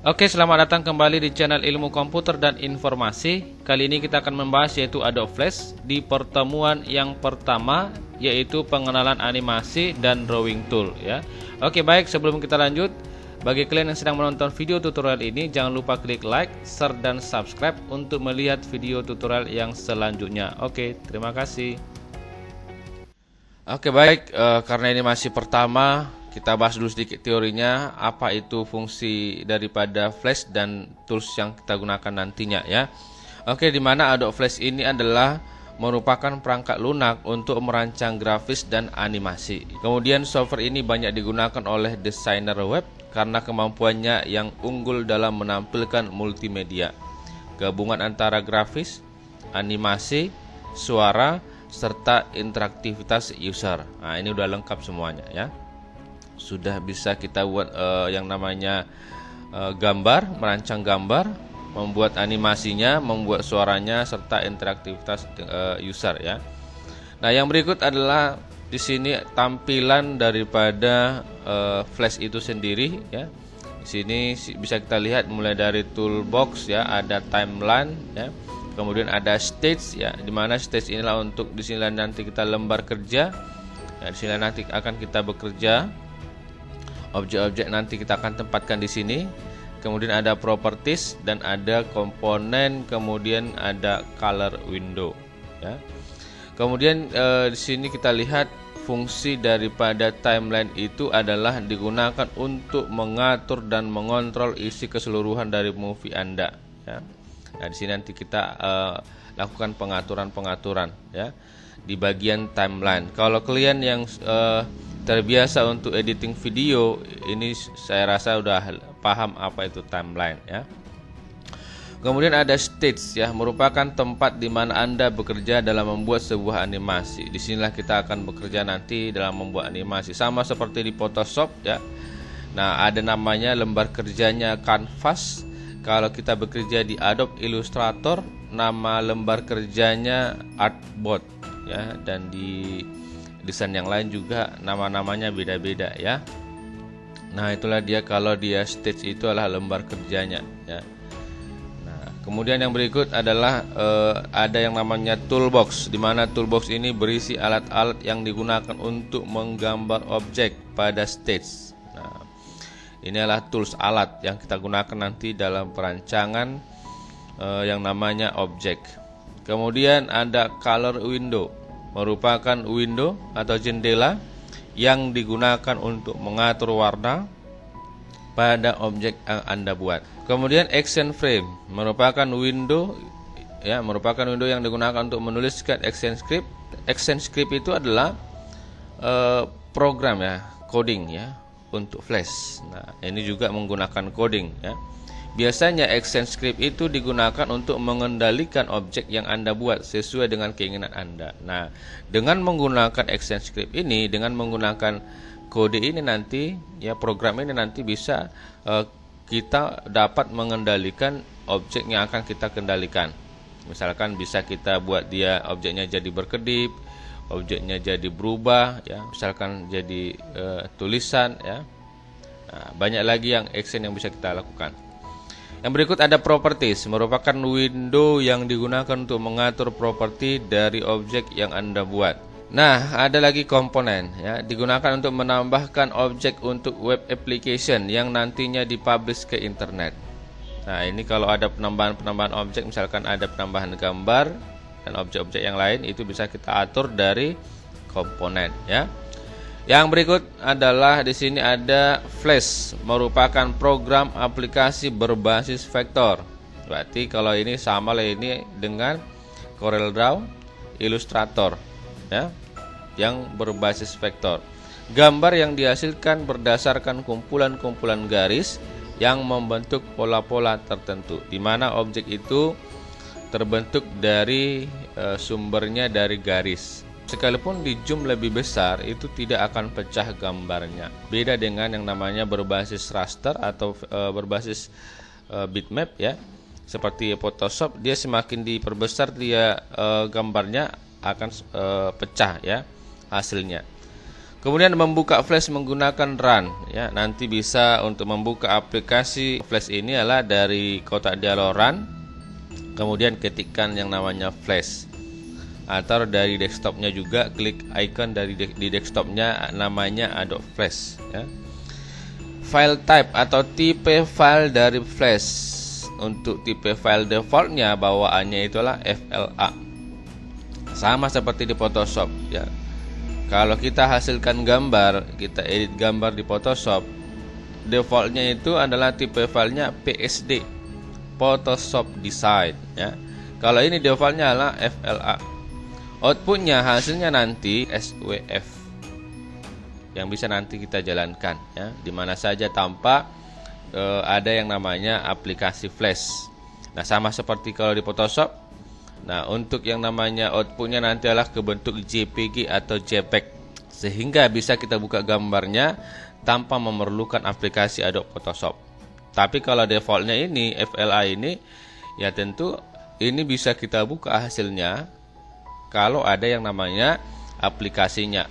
Oke, selamat datang kembali di channel Ilmu Komputer dan Informasi. Kali ini kita akan membahas yaitu Adobe Flash di pertemuan yang pertama, yaitu pengenalan animasi dan drawing tool ya. Oke, baik, sebelum kita lanjut, bagi kalian yang sedang menonton video tutorial ini, jangan lupa klik like, share dan subscribe untuk melihat video tutorial yang selanjutnya. Oke, terima kasih. Oke, baik, karena ini masih pertama, kita bahas dulu sedikit teorinya, apa itu fungsi daripada Flash dan tools yang kita gunakan nantinya ya. Oke, di mana Adobe Flash ini adalah merupakan perangkat lunak untuk merancang grafis dan animasi. Kemudian software ini banyak digunakan oleh desainer web karena kemampuannya yang unggul dalam menampilkan multimedia, gabungan antara grafis, animasi, suara, serta interaktivitas user. Nah, ini udah lengkap semuanya ya. Sudah bisa kita buat yang namanya gambar, merancang gambar, membuat animasinya, membuat suaranya, serta interaktivitas user ya. Nah, yang berikut adalah di sini tampilan daripada Flash itu sendiri ya. Di sini bisa kita lihat mulai dari toolbox ya, ada timeline ya. Kemudian ada stage ya, dimana stage inilah untuk di sini nanti kita lembar kerja. Ya, di sini nanti akan kita bekerja. Objek-objek nanti kita akan tempatkan di sini. Kemudian ada properties dan ada komponen, kemudian ada color window ya. Kemudian di sini kita lihat fungsi daripada timeline itu adalah digunakan untuk mengatur dan mengontrol isi keseluruhan dari movie Anda ya. Nah, di sini nanti kita lakukan pengaturan-pengaturan ya di bagian timeline. Kalau kalian yang terbiasa untuk editing video, ini saya rasa udah paham apa itu timeline ya. Kemudian ada stage ya, merupakan tempat di mana Anda bekerja dalam membuat sebuah animasi. Disinilah kita akan bekerja nanti dalam membuat animasi, sama seperti di Photoshop ya. Nah, ada namanya lembar kerjanya Canvas. Kalau kita bekerja di Adobe Illustrator, nama lembar kerjanya Artboard ya, dan di desain yang lain juga nama-namanya beda-beda ya. Nah, itulah dia kalau dia stage itu adalah lembar kerjanya ya. Nah, kemudian yang berikut adalah ada yang namanya toolbox, di mana toolbox ini berisi alat-alat yang digunakan untuk menggambar objek pada stage. Nah, ini adalah tools alat yang kita gunakan nanti dalam perancangan yang namanya objek. Kemudian ada color window, merupakan window atau jendela yang digunakan untuk mengatur warna pada objek yang Anda buat. Kemudian action frame merupakan window ya, merupakan window yang digunakan untuk menuliskan action script. Action script itu adalah program ya, coding ya untuk Flash. Nah, ini juga menggunakan coding ya. Biasanya action script itu digunakan untuk mengendalikan objek yang Anda buat sesuai dengan keinginan Anda. Nah, dengan menggunakan action script ini, dengan menggunakan kode ini nanti, ya program ini nanti bisa kita dapat mengendalikan objek yang akan kita kendalikan. Misalkan bisa kita buat dia objeknya jadi berkedip, objeknya jadi berubah, ya, misalkan jadi tulisan, ya. Nah, banyak lagi yang action yang bisa kita lakukan. Yang berikut ada properties, merupakan window yang digunakan untuk mengatur properti dari objek yang Anda buat. Nah, ada lagi komponen ya, digunakan untuk menambahkan objek untuk web application yang nantinya dipublish ke internet. Nah, ini kalau ada penambahan objek, misalkan ada penambahan gambar dan objek-objek yang lain, itu bisa kita atur dari komponen ya. Yang berikut adalah di sini ada Flash, merupakan program aplikasi berbasis vektor. Berarti kalau ini sama lah ini dengan CorelDRAW, Illustrator ya, yang berbasis vektor. Gambar yang dihasilkan berdasarkan kumpulan-kumpulan garis yang membentuk pola-pola tertentu, di mana objek itu terbentuk dari sumbernya dari garis. Sekalipun di zoom lebih besar, itu tidak akan pecah gambarnya. Beda dengan yang namanya berbasis raster atau berbasis bitmap ya. Seperti Photoshop, dia semakin diperbesar dia gambarnya akan pecah ya hasilnya. Kemudian membuka flash menggunakan run ya. Nanti bisa untuk membuka aplikasi flash ini adalah dari kotak dialog run, kemudian ketikkan yang namanya flash, atau dari desktopnya juga klik icon dari di desktopnya namanya Adobe Flash ya. File type atau tipe file dari flash. Untuk tipe file defaultnya bawaannya itulah FLA. Sama seperti di Photoshop ya. Kalau kita hasilkan gambar, kita edit gambar di Photoshop, defaultnya itu adalah tipe filenya PSD, Photoshop Design ya. Kalau ini defaultnya adalah FLA. Outputnya hasilnya nanti SWF yang bisa nanti kita jalankan ya, dimana saja tanpa ada yang namanya aplikasi flash. Nah, sama seperti kalau di Photoshop. Nah, untuk yang namanya outputnya nanti adalah ke bentuk JPG atau JPEG, sehingga bisa kita buka gambarnya tanpa memerlukan aplikasi Adobe Photoshop. Tapi kalau defaultnya ini FLA ini, ya tentu ini bisa kita buka hasilnya kalau ada yang namanya aplikasinya,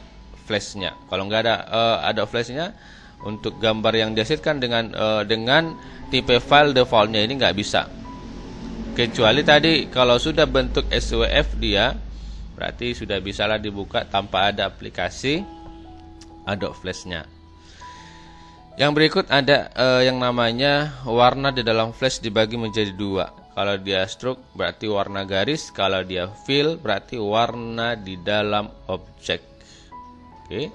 flashnya. Kalau nggak ada flashnya, untuk gambar yang dihasilkan dengan tipe file defaultnya ini nggak bisa. Kecuali tadi kalau sudah bentuk SWF dia, berarti sudah bisalah dibuka tanpa ada aplikasi Adobe Flash-nya. Yang berikut ada yang namanya warna di dalam flash dibagi menjadi dua. Kalau dia stroke berarti warna garis, kalau dia fill berarti warna di dalam objek. Oke.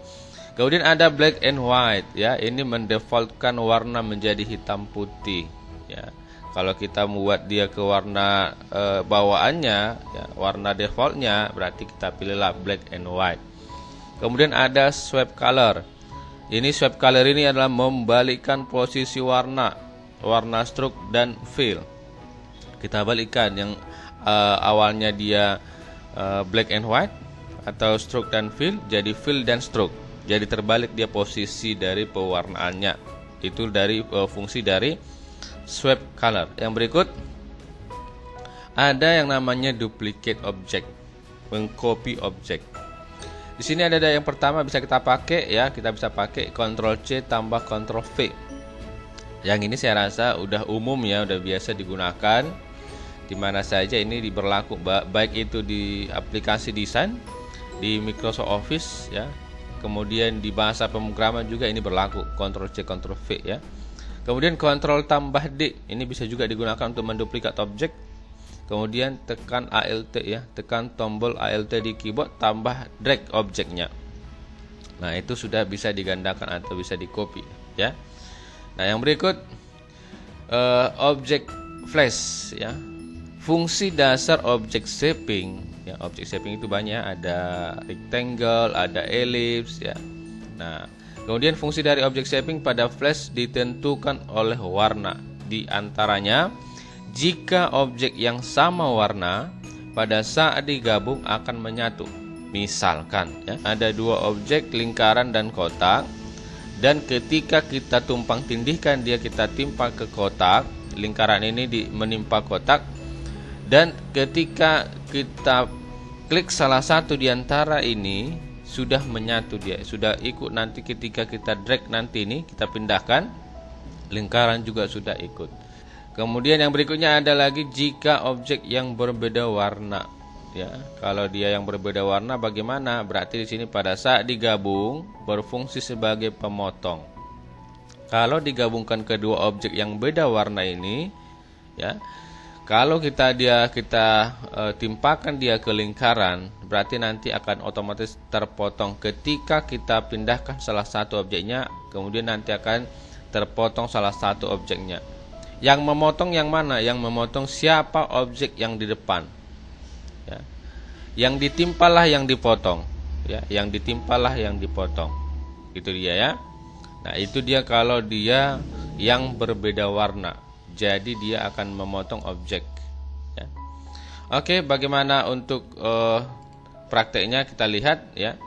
Kemudian ada black and white ya, ini mendefaultkan warna menjadi hitam putih ya. Kalau kita membuat dia ke warna bawaannya ya, warna defaultnya, berarti kita pilihlah black and white. Kemudian ada swipe color. Ini swipe color ini adalah membalikkan posisi warna stroke dan fill. Kita balikkan yang awalnya dia black and white atau stroke dan fill jadi fill dan stroke. Jadi terbalik dia posisi dari pewarnaannya. Itu dari fungsi dari swipe color. Yang berikut ada yang namanya duplicate object, mengcopy objek. Di sini ada yang pertama bisa kita pakai ya, kita bisa pakai Ctrl C tambah Ctrl V. Yang ini saya rasa udah umum ya, udah biasa digunakan di mana saja. Ini diberlaku baik itu di aplikasi desain, di Microsoft Office ya. Kemudian di bahasa pemrograman juga ini berlaku, Ctrl C Ctrl V ya. Kemudian Ctrl tambah D ini bisa juga digunakan untuk menduplikat objek. Kemudian tekan Alt ya, tekan tombol Alt di keyboard tambah drag objeknya. Nah, itu sudah bisa digandakan atau bisa di copy ya. Nah, yang berikut objek flash ya. Fungsi dasar objek shaping ya, objek shaping itu banyak, ada rectangle, ada ellipse ya. Nah, kemudian fungsi dari objek shaping pada flash ditentukan oleh warna. Di antaranya, jika objek yang sama warna pada saat digabung akan menyatu. Misalkan ya, ada dua objek lingkaran dan kotak, dan ketika kita tumpang tindihkan dia, kita timpa ke kotak, lingkaran ini menimpa kotak, dan ketika kita klik salah satu di antara ini sudah menyatu, dia sudah ikut. Nanti ketika kita drag nanti ini kita pindahkan, lingkaran juga sudah ikut. Kemudian yang berikutnya ada lagi jika objek yang berbeda warna ya. Kalau dia yang berbeda warna bagaimana? Berarti di sini pada saat digabung berfungsi sebagai pemotong. Kalau digabungkan kedua objek yang beda warna ini ya, kalau kita timpakan dia ke lingkaran, berarti nanti akan otomatis terpotong. Ketika kita pindahkan salah satu objeknya, kemudian nanti akan terpotong salah satu objeknya. Yang memotong yang mana? Yang memotong siapa objek yang di depan ya. Yang ditimpalah yang dipotong ya, yang ditimpalah yang dipotong. Itu dia ya. Nah, itu dia kalau dia yang berbeda warna. Jadi dia akan memotong objek ya. Oke, bagaimana untuk prakteknya kita lihat ya.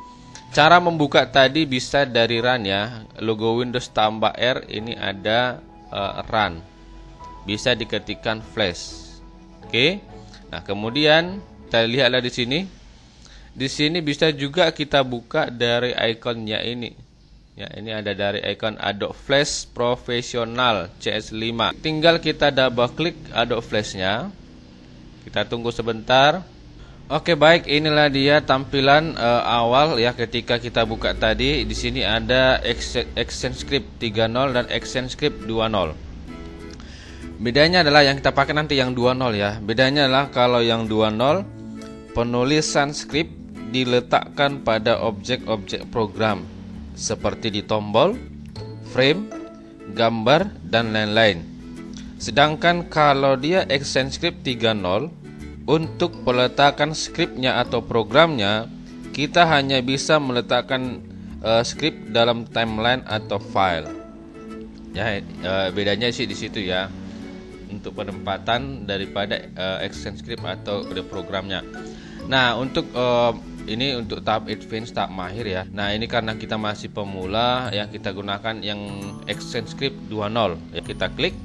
Cara membuka tadi bisa dari run ya. Logo Windows tambah R ini ada run. Bisa diketikkan flash. Oke. Nah, kemudian kita lihatlah di sini. Di sini bisa juga kita buka dari ikonnya ini. Ya, ini ada dari ikon Adobe Flash Professional CS5. Tinggal kita double klik Adobe Flash-nya. Kita tunggu sebentar. Oke, baik, inilah dia tampilan awal ya ketika kita buka tadi. Di sini ada ActionScript 3.0 dan ActionScript 2.0. Bedanya adalah yang kita pakai nanti yang 2.0 ya. Bedanya adalah kalau yang 2.0 penulisan script diletakkan pada objek-objek program seperti di tombol, frame, gambar, dan lain-lain. Sedangkan kalau dia ActionScript 3.0, untuk peletakan skripnya atau programnya, kita hanya bisa meletakkan skrip dalam timeline atau file. Ya, bedanya sih di situ ya. Untuk penempatan daripada ActionScript atau programnya. Nah, untuk ini untuk tahap advance, tahap mahir ya. Nah, ini karena kita masih pemula ya, kita gunakan yang ActionScript 2.0 ya. Kita klik.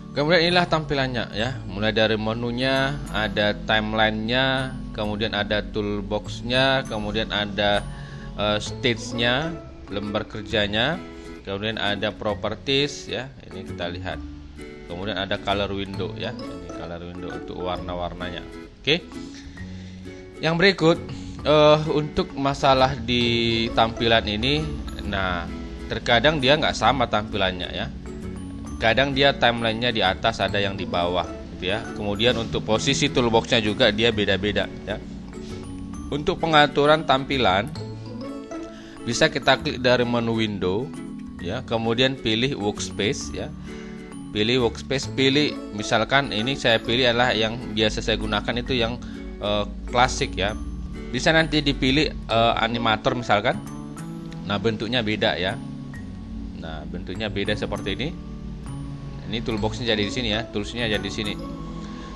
Kemudian inilah tampilannya ya. Mulai dari menunya, ada timelinenya, kemudian ada toolboxnya, kemudian ada stage-nya, lembar kerjanya, kemudian ada properties ya. Ini kita lihat. Kemudian ada color window ya. Ini color window untuk warna-warnanya. Oke. Yang berikut untuk masalah di tampilan ini, nah terkadang dia nggak sama tampilannya ya. Kadang dia timelinenya di atas, ada yang di bawah gitu ya. Kemudian untuk posisi toolboxnya juga dia beda-beda ya. Untuk pengaturan tampilan bisa kita klik dari menu window ya, kemudian pilih workspace ya. Pilih workspace, pilih misalkan ini saya pilih adalah yang biasa saya gunakan itu yang klasik ya. Bisa nanti dipilih animator misalkan. Nah, bentuknya beda ya. Nah, bentuknya beda seperti ini. Ini toolboxnya jadi di sini ya, toolsnya jadi di sini.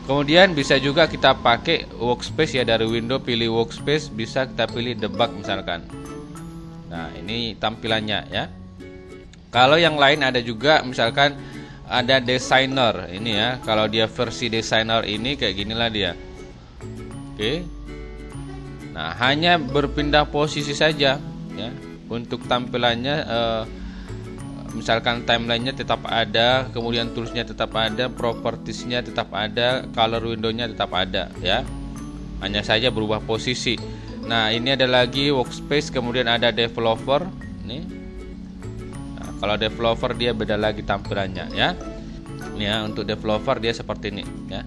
Kemudian bisa juga kita pakai workspace ya, dari window pilih workspace, bisa kita pilih debug misalkan. Nah, ini tampilannya ya. Kalau yang lain ada juga misalkan ada designer ini ya. Kalau dia versi designer ini kayak ginilah dia. Oke. Nah, hanya berpindah posisi saja ya. Untuk tampilannya misalkan timelinenya tetap ada, kemudian toolsnya tetap ada, propertiesnya tetap ada, color windownya tetap ada ya. Hanya saja berubah posisi. Nah, ini ada lagi workspace, kemudian ada developer nih. Nah, kalau developer dia beda lagi tampilannya ya. Ini ya, untuk developer dia seperti ini ya.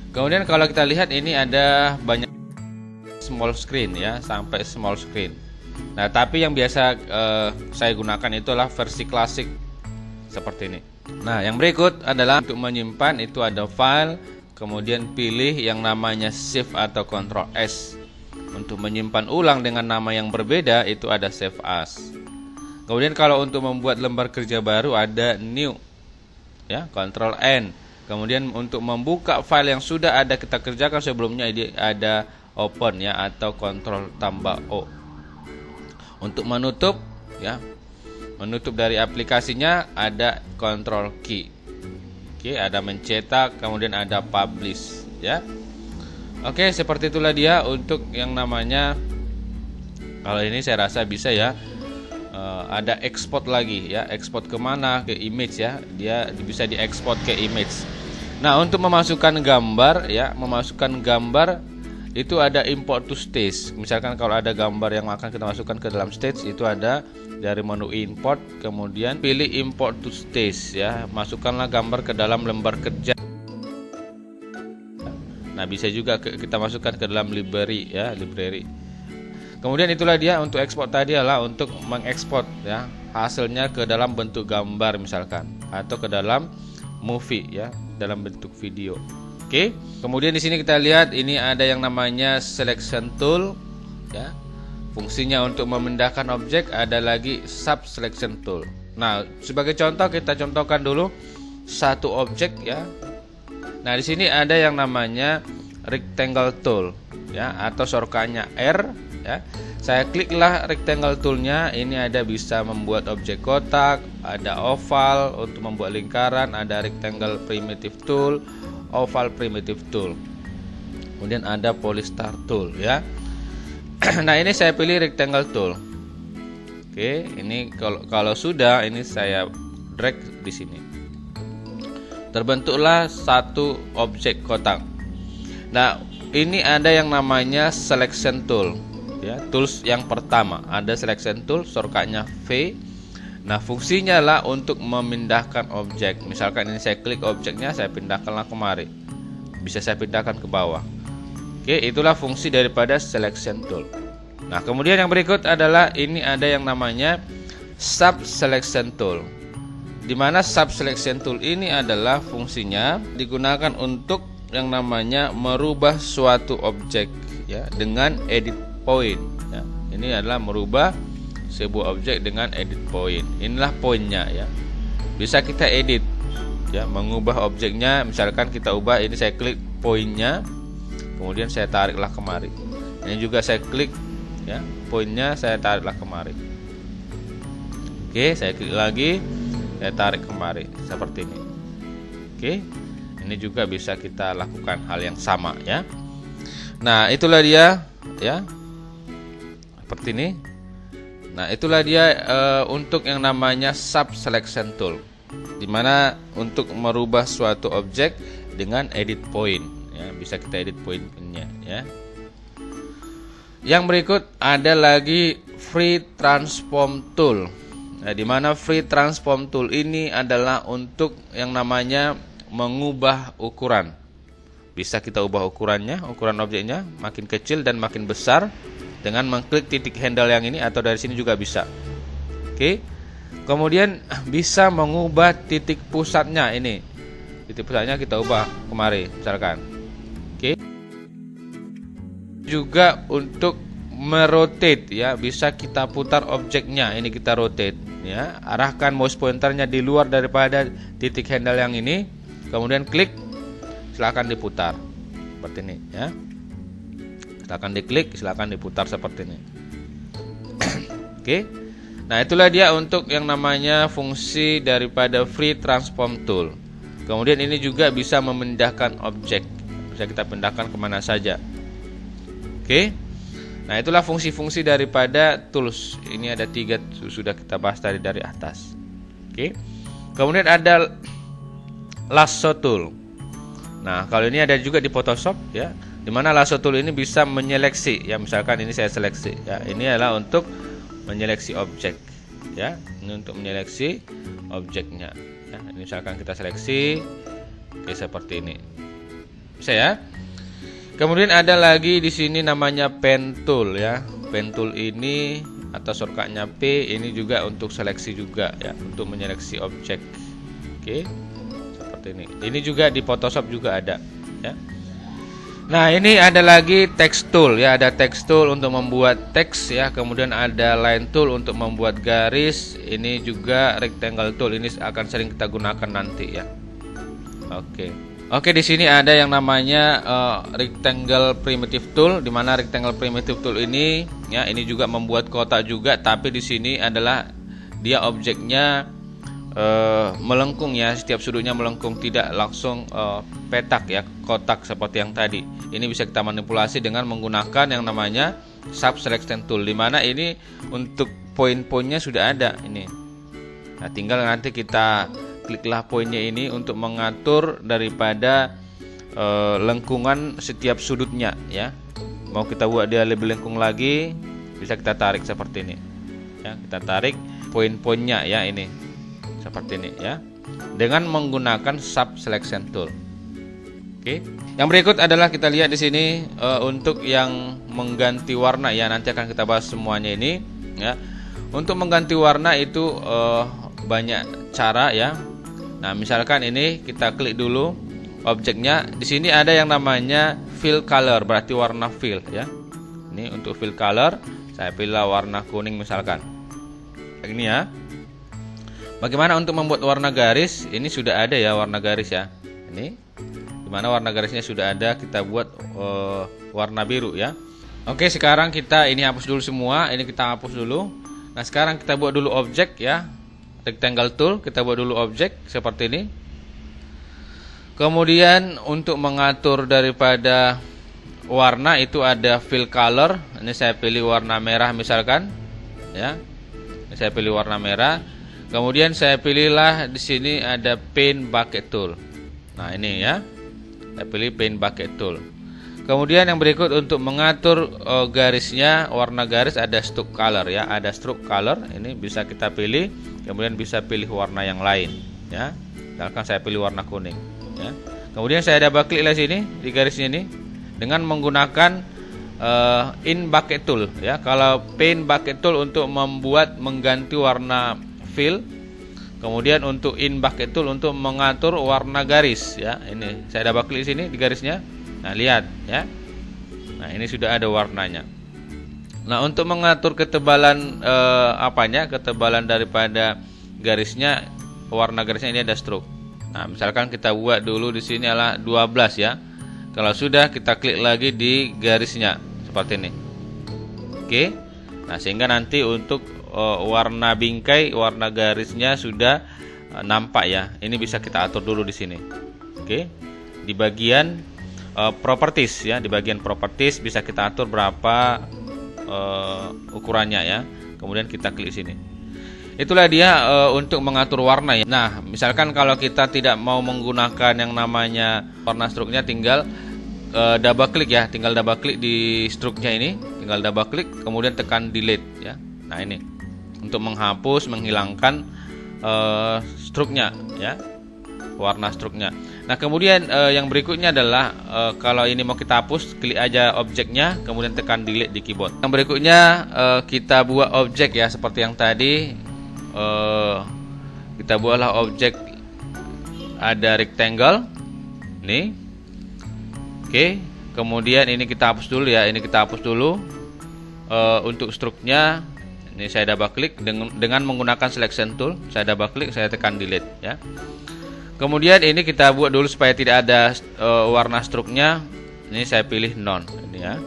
Kemudian kalau kita lihat ini ada banyak small screen ya, sampai small screen. Nah, tapi yang biasa saya gunakan itulah versi klasik seperti ini. Nah, yang berikut adalah untuk menyimpan, itu ada file, kemudian pilih yang namanya save atau Ctrl S. Untuk menyimpan ulang dengan nama yang berbeda itu ada save as. Kemudian kalau untuk membuat lembar kerja baru ada new ya, Ctrl N. Kemudian untuk membuka file yang sudah ada kita kerjakan sebelumnya ada open ya, atau Ctrl tambah O. Untuk menutup ya, menutup dari aplikasinya ada Ctrl key. Oke, ada mencetak, kemudian ada publish ya. Oke, seperti itulah dia untuk yang namanya, kalau ini saya rasa bisa ya. Ada export lagi ya, export kemana, ke image ya, dia bisa diekspor ke image. Nah, untuk memasukkan gambar ya, memasukkan gambar itu ada import to stage. Misalkan kalau ada gambar yang akan kita masukkan ke dalam stage, itu ada dari menu import, kemudian pilih import to stage ya, masukkanlah gambar ke dalam lembar kerja. Nah, bisa juga kita masukkan ke dalam library ya, library. Kemudian itulah dia untuk ekspor tadi adalah untuk mengekspor ya hasilnya ke dalam bentuk gambar misalkan, atau ke dalam movie ya, dalam bentuk video. Oke. Kemudian di sini kita lihat ini ada yang namanya selection tool ya. Fungsinya untuk memindahkan objek, ada lagi sub selection tool. Nah, sebagai contoh kita contohkan dulu satu objek ya. Nah, di sini ada yang namanya rectangle tool ya, atau shortcutnya R ya. Saya kliklah rectangle toolnya. Ini ada bisa membuat objek kotak, ada oval untuk membuat lingkaran, ada rectangle primitive tool, oval primitive tool. Kemudian ada Polystar Tool ya. Nah, ini saya pilih Rectangle Tool. Oke, ini kalau sudah, ini saya drag di sini. Terbentuklah satu objek kotak. Nah, ini ada yang namanya Selection Tool ya, tools yang pertama. Ada Selection Tool, shortcutnya V. Nah, fungsinya lah untuk memindahkan objek. Misalkan ini saya klik objeknya, saya pindahkanlah kemari. Bisa saya pindahkan ke bawah. Oke, itulah fungsi daripada Selection Tool. Nah, kemudian yang berikut adalah ini ada yang namanya Sub Selection Tool. Di mana Sub Selection Tool ini adalah fungsinya digunakan untuk yang namanya merubah suatu objek ya dengan edit point ya. Ini adalah merubah sebuah objek dengan edit point. Inilah poinnya ya. Bisa kita edit ya, mengubah objeknya. Misalkan kita ubah, ini saya klik poinnya, kemudian saya tariklah kemari. Ini juga saya klik ya, poinnya saya tariklah kemari. Oke, saya klik lagi, saya tarik kemari seperti ini. Oke, ini juga bisa kita lakukan hal yang sama ya. Nah, itulah dia ya, seperti ini. Nah, itulah dia untuk yang namanya Sub Selection Tool, dimana untuk merubah suatu objek dengan edit point ya, bisa kita edit pointnya ya. Yang berikut ada lagi Free Transform Tool. Nah, di mana Free Transform Tool ini adalah untuk yang namanya mengubah ukuran. Bisa kita ubah ukurannya, ukuran objeknya makin kecil dan makin besar dengan mengklik titik handle yang ini, atau dari sini juga bisa. Oke. Kemudian bisa mengubah titik pusatnya ini. Titik pusatnya kita ubah kemari misalkan. Oke. Juga untuk merotate ya, bisa kita putar objeknya. Ini kita rotate ya, arahkan mouse pointernya di luar daripada titik handle yang ini, kemudian klik, silakan diputar seperti ini ya. Silakan diklik, silakan diputar seperti ini. Oke. Nah, itulah dia untuk yang namanya fungsi daripada Free Transform Tool. Kemudian ini juga bisa memindahkan objek, bisa kita pindahkan kemana saja. Oke. Nah, itulah fungsi-fungsi daripada tools. Ini ada 3 sudah kita bahas tadi dari atas. Oke. Kemudian ada Lasso Tool. Nah, kalau ini ada juga di Photoshop ya, di mana Lasso Tool ini bisa menyeleksi ya. Misalkan ini saya seleksi ya. Ini adalah untuk menyeleksi objek ya. Ini untuk menyeleksi objeknya ya. Ini misalkan kita seleksi, oke, seperti ini. Bisa ya. Kemudian ada lagi di sini namanya Pen Tool ya. Pen Tool ini atau shortcutnya P, ini juga untuk seleksi juga ya, untuk menyeleksi objek. Oke, seperti ini. Ini juga di Photoshop juga ada ya. Nah, ini ada lagi Text Tool ya, ada Text Tool untuk membuat teks ya. Kemudian ada Line Tool untuk membuat garis. Ini juga Rectangle Tool, ini akan sering kita gunakan nanti ya. Oke, di sini ada yang namanya Rectangle Primitive Tool, di mana Rectangle Primitive Tool ini ya, ini juga membuat kotak juga, tapi di sini adalah dia objeknya melengkung ya, setiap sudutnya melengkung, tidak langsung petak ya, kotak seperti yang tadi. Ini bisa kita manipulasi dengan menggunakan yang namanya Sub Selection Tool, di mana ini untuk poin-poinnya sudah ada ini. Nah, tinggal nanti kita kliklah poinnya ini untuk mengatur daripada lengkungan setiap sudutnya ya. Mau kita buat dia lebih lengkung lagi, bisa kita tarik seperti ini ya. Kita tarik poin-poinnya ya, ini seperti ini ya, dengan menggunakan Sub Selection Tool. Oke. Yang berikut adalah kita lihat di sini untuk yang mengganti warna ya. Nanti akan kita bahas semuanya ini ya. Untuk mengganti warna itu banyak cara ya. Nah, misalkan ini kita klik dulu objeknya. Di sini ada yang namanya Fill Color, berarti warna fill ya. Ini untuk fill color, saya pilih warna kuning misalkan. Ini ya. Bagaimana untuk membuat warna garis? Ini sudah ada ya warna garis ya. Ini dimana warna garisnya sudah ada, kita buat warna biru ya. Oke, sekarang kita ini hapus dulu semua. Ini kita hapus dulu. Nah, sekarang kita buat dulu objek ya. Rectangle Tool, kita buat dulu objek seperti ini. Kemudian untuk mengatur daripada warna itu ada fill color. Ini saya pilih warna merah misalkan, ya. Ini saya pilih warna merah. Kemudian saya pilihlah di sini ada paint bucket tool. Nah, ini ya. Saya pilih paint bucket tool. Kemudian yang berikut untuk mengatur garisnya, warna garis ada stroke color ya, ada stroke color. Ini bisa kita pilih, kemudian bisa pilih warna yang lain ya. Misalkan saya pilih warna kuning ya. Kemudian saya double klik di sini di garisnya ini dengan menggunakan in bucket tool ya. Kalau paint bucket tool untuk mengganti warna fill. Kemudian untuk in bucket tool untuk mengatur warna garis ya. Ini saya double klik di sini di garisnya. Nah, lihat ya. Nah, ini sudah ada warnanya. Nah, untuk mengatur ketebalan ketebalan daripada garisnya, warna garisnya ini ada stroke. Nah, misalkan kita buat dulu di sini adalah 12 ya. Kalau sudah, kita klik lagi di garisnya seperti ini. Oke. Nah, sehingga nanti untuk warna bingkai, warna garisnya sudah nampak ya. Ini bisa kita atur dulu di sini. Oke. Di bagian properties ya, di bagian properties bisa kita atur berapa ukurannya ya. Kemudian kita klik sini. Itulah dia untuk mengatur warna ya. Nah, misalkan kalau kita tidak mau menggunakan yang namanya warna stroke-nya, tinggal double klik ya, tinggal double klik di stroke-nya ini, tinggal double klik kemudian tekan delete ya. Nah, ini untuk menghapus, menghilangkan stroke-nya ya, warna stroke-nya. Nah, kemudian yang berikutnya adalah kalau ini mau kita hapus, klik aja objeknya, kemudian tekan delete di keyboard. Yang berikutnya kita buat objek ya, seperti yang tadi kita buatlah objek ada rectangle. Nih, oke. Kemudian ini kita hapus dulu ya, ini kita hapus dulu. Untuk stroke-nya, ini saya double klik dengan menggunakan selection tool. Saya double klik, saya tekan delete ya. Kemudian ini kita buat dulu supaya tidak ada warna stroke-nya. Ini saya pilih none ini ya.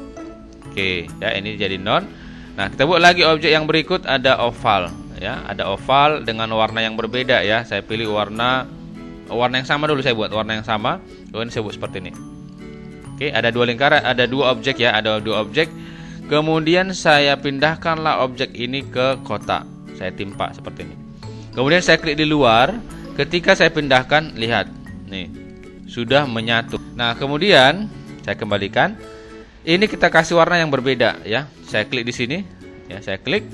Oke, ya ini jadi none. Nah, kita buat lagi objek yang berikut ada oval ya, ada oval dengan warna yang berbeda ya. Saya pilih warna yang sama dulu, saya buat warna yang sama. Kemudian saya buat seperti ini. Oke, ada dua lingkaran, ada dua objek ya, ada dua objek. Kemudian saya pindahkanlah objek ini ke kotak. Saya timpa seperti ini. Kemudian saya klik di luar. Ketika saya pindahkan, lihat nih sudah menyatu. Nah, kemudian saya kembalikan. Ini kita kasih warna yang berbeda ya. Saya klik di sini ya, saya klik.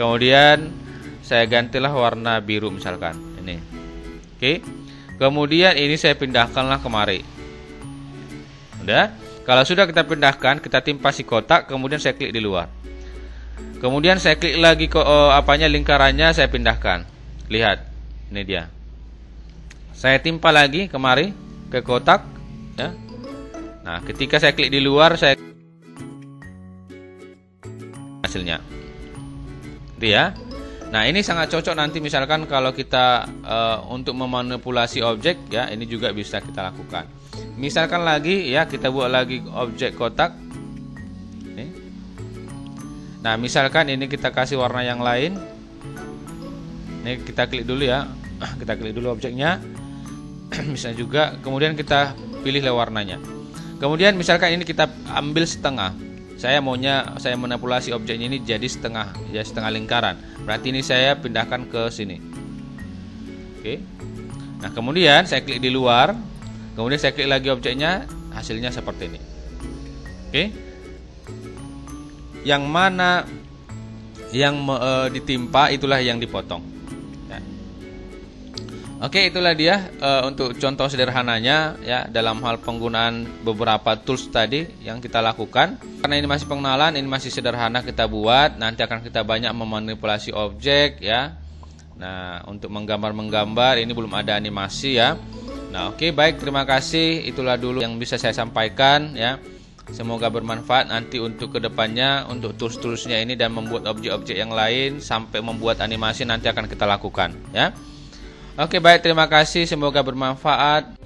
Kemudian saya gantilah warna biru misalkan ini. Oke. Kemudian ini saya pindahkanlah kemari. Udah. Kalau sudah kita pindahkan, kita timpa si kotak, kemudian saya klik di luar. Kemudian saya klik lagi ke lingkarannya, saya pindahkan. Lihat. Ini dia. Saya timpa lagi kemari ke kotak ya. Nah, ketika saya klik di luar, saya hasilnya. Itu ya. Nah, ini sangat cocok nanti misalkan kalau kita untuk memanipulasi objek ya, ini juga bisa kita lakukan. Misalkan lagi ya, kita buat lagi objek kotak. Nih. Nah, misalkan ini kita kasih warna yang lain. Ini kita klik dulu ya. Kita klik dulu objeknya. Bisa juga, kemudian kita pilih warnanya. Kemudian misalkan ini kita ambil setengah. Saya manipulasi objeknya ini jadi setengah, ya setengah lingkaran. Berarti ini saya pindahkan ke sini. Oke. Nah, kemudian saya klik di luar. Kemudian saya klik lagi objeknya, hasilnya seperti ini. Oke. Yang mana yang ditimpa itulah yang dipotong. Oke, itulah dia untuk contoh sederhananya ya dalam hal penggunaan beberapa tools tadi yang kita lakukan. Karena ini masih pengenalan, ini masih sederhana kita buat. Nanti akan kita banyak memanipulasi objek ya. Nah, untuk menggambar ini belum ada animasi ya. Nah, oke, baik, terima kasih. Itulah dulu yang bisa saya sampaikan ya. Semoga bermanfaat nanti untuk kedepannya untuk tools-toolsnya ini dan membuat objek-objek yang lain sampai membuat animasi nanti akan kita lakukan ya. Oke, baik, terima kasih, semoga bermanfaat.